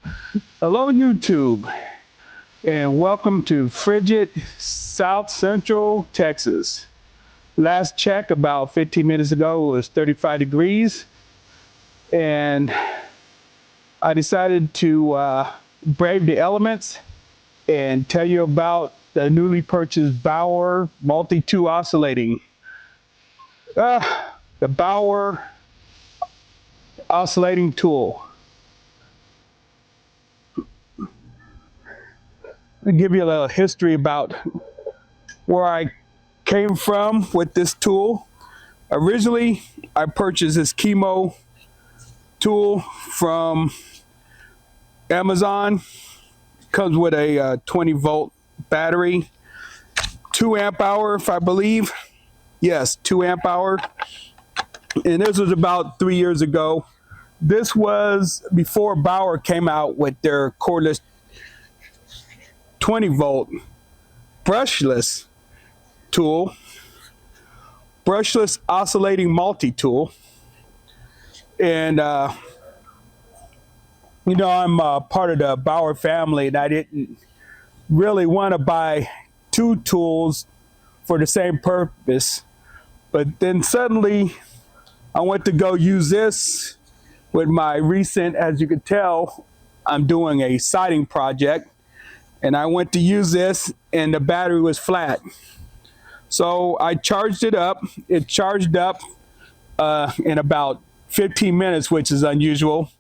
Hello, YouTube, and welcome to frigid South Central Texas. Last check about 15 minutes ago was 35 degrees, and I decided to brave the elements and tell you about the newly purchased Bauer Multi-Tool Oscillating. The Bauer Oscillating Tool. I'll give you a little history about where I came from with this tool. Originally, I purchased this Kino tool from Amazon. Comes with a 20-volt battery, 2 amp hour, if I believe. Yes, 2 amp hour. And this was about 3 years ago. This was before Bauer came out with their cordless 20-volt brushless tool, brushless oscillating multi-tool. And you know, I'm part of the Bauer family, and I didn't really want to buy two tools for the same purpose. But then suddenly I went to go use this with my recent, as you can tell, I'm doing a siding project, and I went to use this and the battery was flat. So I charged it up. It charged up in about 15 minutes, which is unusual.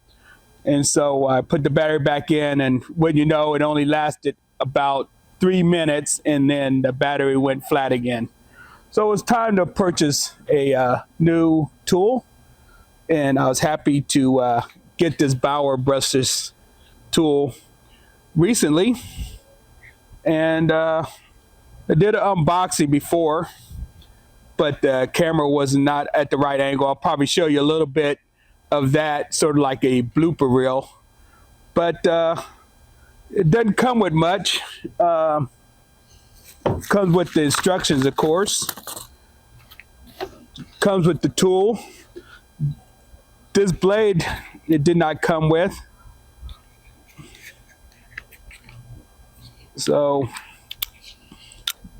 And so I put the battery back in, and when you know, it only lasted about 3 minutes, and then the battery went flat again. So it was time to purchase a new tool, and I was happy to get this Bauer brushless tool recently. And I did an unboxing before, but the camera was not at the right angle. I'll probably show you a little bit of that, sort of like a blooper reel. But it doesn't come with much. Comes with the instructions, of course. Comes with the tool. This blade, it did not come with. So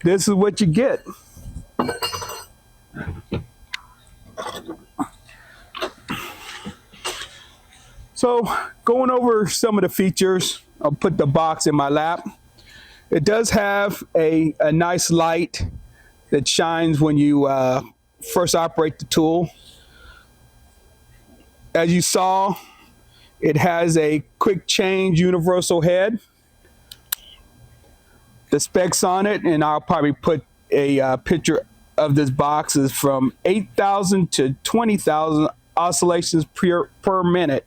this is what you get. So going over some of the features, I'll put the box in my lap. It does have a nice light that shines when you first operate the tool. As you saw, it has a quick change universal head. The specs on it, and I'll probably put a picture of this box, is from 8,000 to 20,000 oscillations per minute.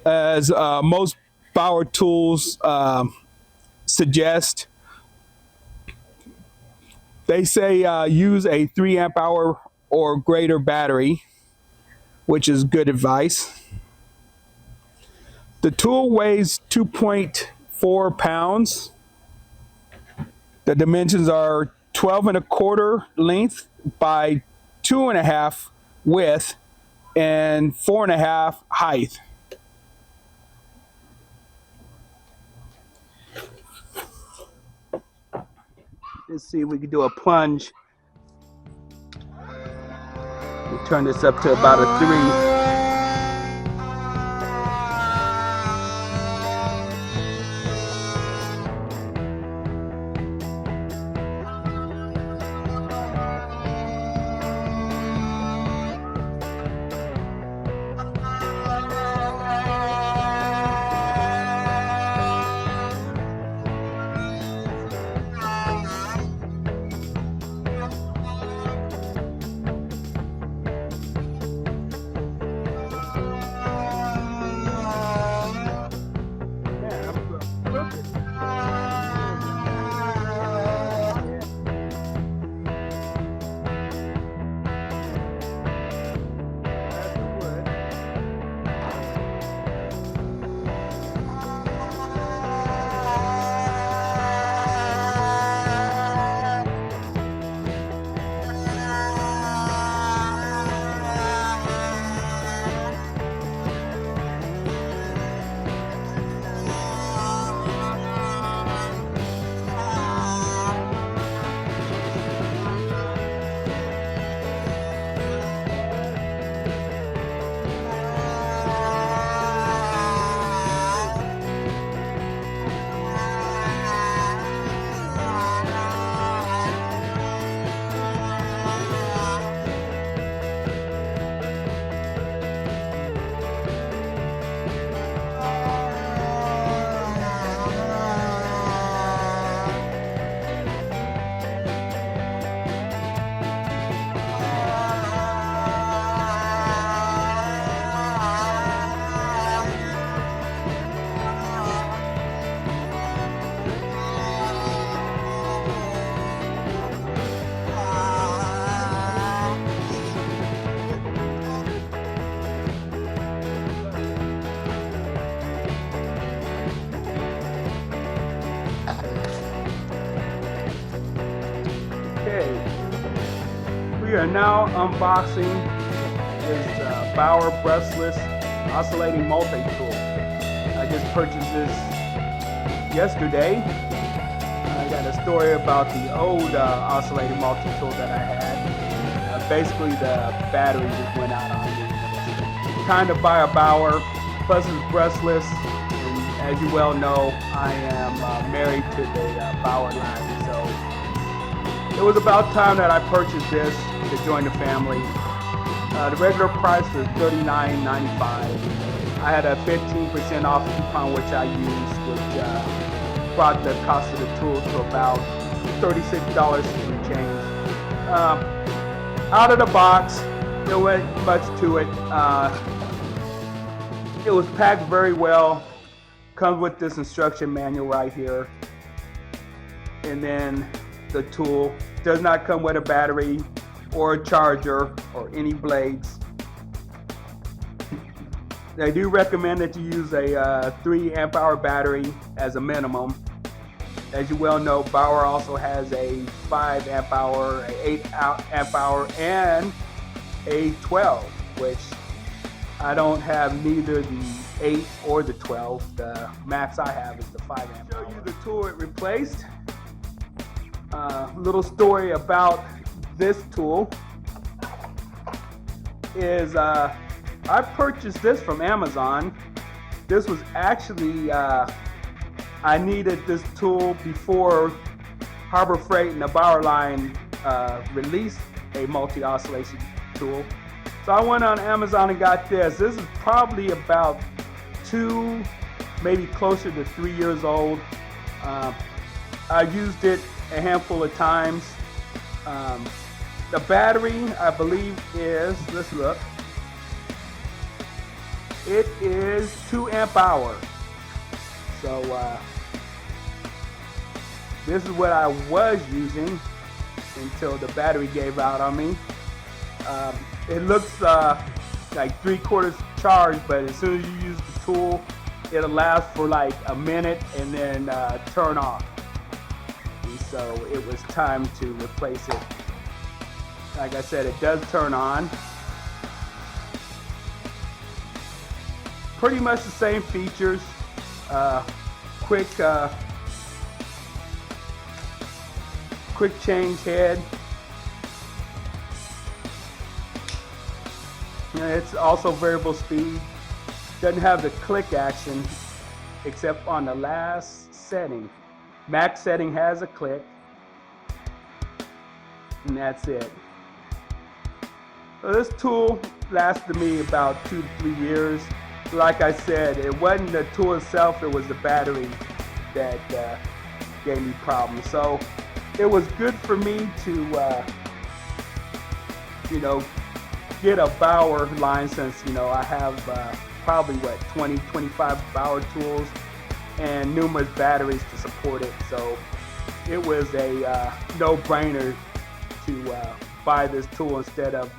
As most Bauer tools suggest, they say use a 3 amp hour or greater battery, which is good advice. The tool weighs 2.4 pounds. The dimensions are 12.25 length by 2.5 width and 4.5 height. Let's see if we can do a plunge. We'll turn this up to about a 3. are now unboxing this Bauer brushless oscillating multi-tool. I just purchased this yesterday. I got a story about the old oscillating multi-tool that I had. Basically the battery just went out on me. Kind of by a Bauer, plus it's brushless. And as you well know, I am married to the Bauer line. So it was about time that I purchased this to join the family. The regular price was $39.95. I had a 15% off coupon which I used, which brought the cost of the tool to about $36 and change. Out of the box, there wasn't much to it. It was packed very well. Comes with this instruction manual right here. And then the tool does not come with a battery or a charger or any blades. They do recommend that you use a 3 amp hour battery as a minimum. As you well know, Bauer also has a 5 amp hour, an 8 amp hour, and a 12, which I don't have neither the 8 or the 12. The max I have is the 5 amp hour. I'll show you the tool it replaced. Little story about this tool is I purchased this from Amazon. This was actually I needed this tool before Harbor Freight and the Bauer line released a multi-oscillation tool. So I went on Amazon and got this. This is probably about 2, maybe closer to 3 years old. I used it a handful of times. The battery, I believe, is, let's look. It is 2 amp hour. So this is what I was using until the battery gave out on me. It looks like 3/4 charged, but as soon as you use the tool, it'll last for like a minute and then turn off. And so it was time to replace it. Like I said, it does turn on. Pretty much the same features. Quick change head. It's also variable speed. Doesn't have the click action except on the last setting. Max setting has a click, and that's it. So this tool lasted me about 2 to 3 years. Like I said, it wasn't the tool itself, it was the battery that gave me problems. So it was good for me to get a Bauer line, since I have probably 20-25 Bauer tools and numerous batteries to support it. So it was a no-brainer to buy this tool instead of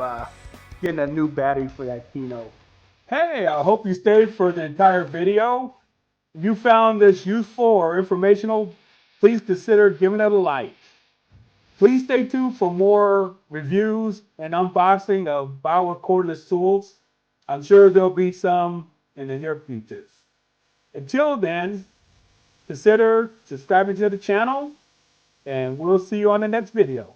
getting a new battery for that Kino. Hey, I hope you stayed for the entire video. If you found this useful or informational, please consider giving it a like. Please stay tuned for more reviews and unboxing of Bauer cordless tools. I'm sure there'll be some in the near future. Until then, consider subscribing to the channel, and we'll see you on the next video.